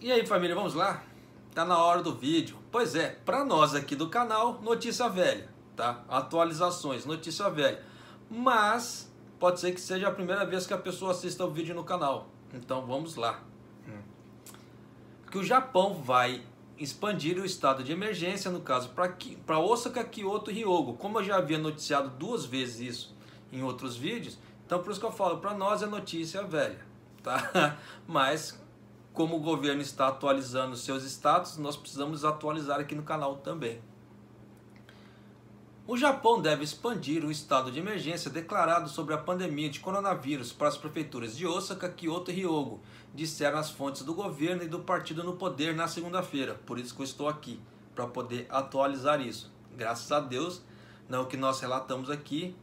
E aí, família, vamos lá? Tá na hora do vídeo. Pois é, para nós aqui do canal, notícia velha, tá? Atualizações, notícia velha. Mas pode ser que seja a primeira vez que a pessoa assista o vídeo no canal. Então vamos lá. Que o Japão vai expandir o estado de emergência, no caso, para Osaka, Kyoto e Hyogo. Como eu já havia noticiado 2 vezes isso em outros vídeos, então por isso que eu falo, para nós é notícia velha, tá? Mas como o governo está atualizando seus status, nós precisamos atualizar aqui no canal também. O Japão deve expandir o estado de emergência declarado sobre a pandemia de coronavírus para as prefeituras de Osaka, Kyoto e Hyogo, disseram as fontes do governo e do partido no poder na segunda-feira. Por isso que eu estou aqui, para poder atualizar isso. Graças a Deus, o que nós relatamos aqui,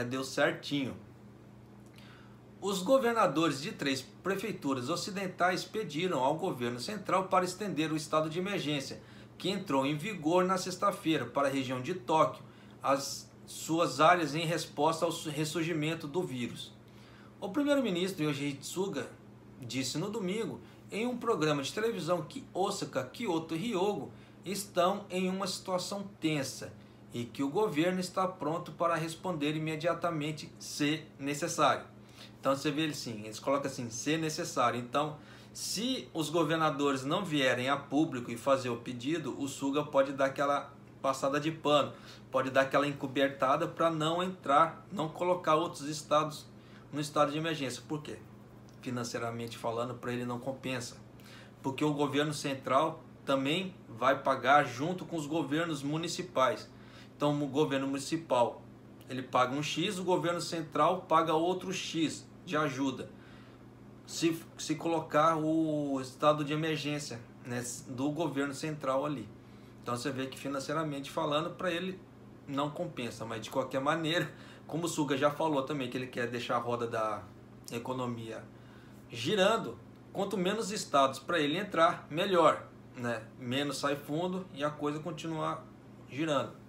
deu certinho. Os governadores de 3 prefeituras ocidentais pediram ao governo central para estender o estado de emergência, que entrou em vigor na sexta-feira para a região de Tóquio, as suas áreas em resposta ao ressurgimento do vírus. O primeiro-ministro Yoshihide Suga disse no domingo em um programa de televisão que Osaka, Kyoto e Hyogo estão em uma situação tensa e que o governo está pronto para responder imediatamente se necessário. Então você vê eles colocam assim, se necessário. Então, se os governadores não vierem a público e fazer o pedido, o Suga pode dar aquela passada de pano, pode dar aquela encobertada para não entrar, não colocar outros estados no estado de emergência. Por quê? Financeiramente falando, para ele não compensa. Porque o governo central também vai pagar junto com os governos municipais. Então, o governo municipal, ele paga um X, o governo central paga outro X de ajuda. Se colocar o estado de emergência, do governo central ali. Então você vê que financeiramente falando, para ele não compensa. Mas de qualquer maneira, como o Suga já falou também, que ele quer deixar a roda da economia girando, quanto menos estados para ele entrar, melhor. Menos sai fundo e a coisa continuar girando.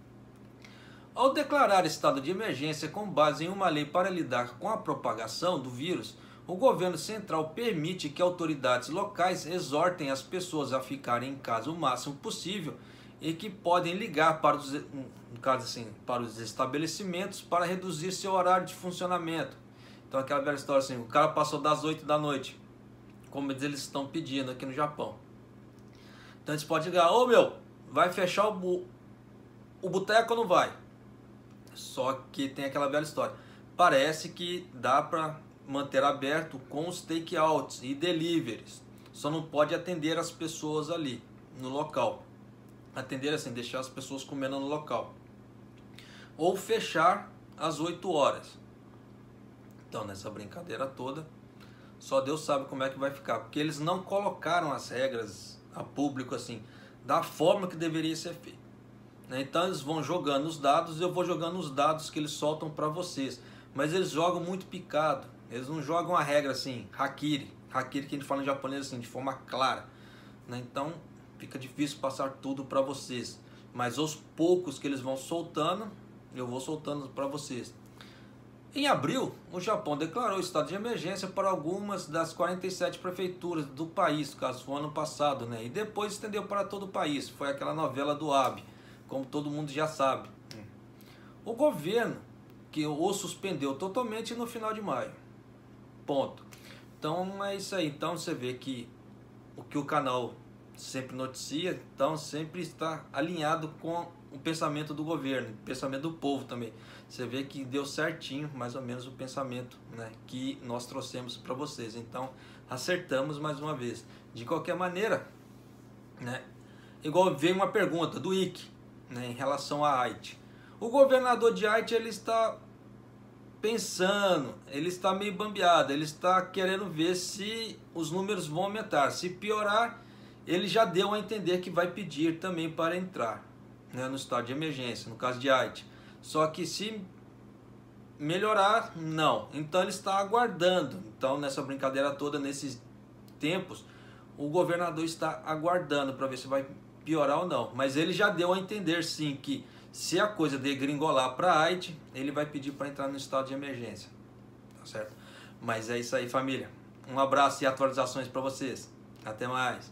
Ao declarar estado de emergência com base em uma lei para lidar com a propagação do vírus, o governo central permite que autoridades locais exortem as pessoas a ficarem em casa o máximo possível e que podem ligar para os, no caso assim, para os estabelecimentos para reduzir seu horário de funcionamento. Então aquela velha história assim, o cara passou das 8 da noite, como eles estão pedindo aqui no Japão. Então eles podem ligar, vai fechar o boteco ou não vai? Só que tem aquela velha história. Parece que dá para manter aberto com os takeouts e deliveries. Só não pode atender as pessoas ali no local. Atender assim, deixar as pessoas comendo no local. Ou fechar às 8 horas. Então nessa brincadeira toda, só Deus sabe como é que vai ficar. Porque eles não colocaram as regras a público assim, da forma que deveria ser feito. Então eles vão jogando os dados, eu vou jogando os dados que eles soltam para vocês. Mas eles jogam muito picado, eles não jogam a regra assim, hakiri que a gente fala em japonês assim, de forma clara. Então fica difícil passar tudo para vocês. Mas aos poucos que eles vão soltando, eu vou soltando para vocês. Em abril, o Japão declarou estado de emergência para algumas das 47 prefeituras do país, caso foi ano passado, e depois estendeu para todo o país. Foi aquela novela do Abe, como todo mundo já sabe. O governo que o suspendeu totalmente no final de maio. Ponto. Então é isso aí. Então você vê que o canal sempre noticia, então sempre está alinhado com o pensamento do governo, o pensamento do povo também. Você vê que deu certinho, mais ou menos, o pensamento que nós trouxemos para vocês. Então acertamos mais uma vez. De qualquer maneira, igual veio uma pergunta do Ike, em relação a Haiti. O governador de Haiti, ele está pensando, ele está meio bambeado, ele está querendo ver se os números vão aumentar. Se piorar, ele já deu a entender que vai pedir também para entrar no estado de emergência, no caso de Haiti. Só que se melhorar, não. Então ele está aguardando. Então nessa brincadeira toda, nesses tempos, o governador está aguardando para ver se vai piorar ou não. Mas ele já deu a entender sim que se a coisa degringolar para Haiti, ele vai pedir para entrar no estado de emergência. Tá certo? Mas é isso aí, família. Um abraço e atualizações para vocês. Até mais.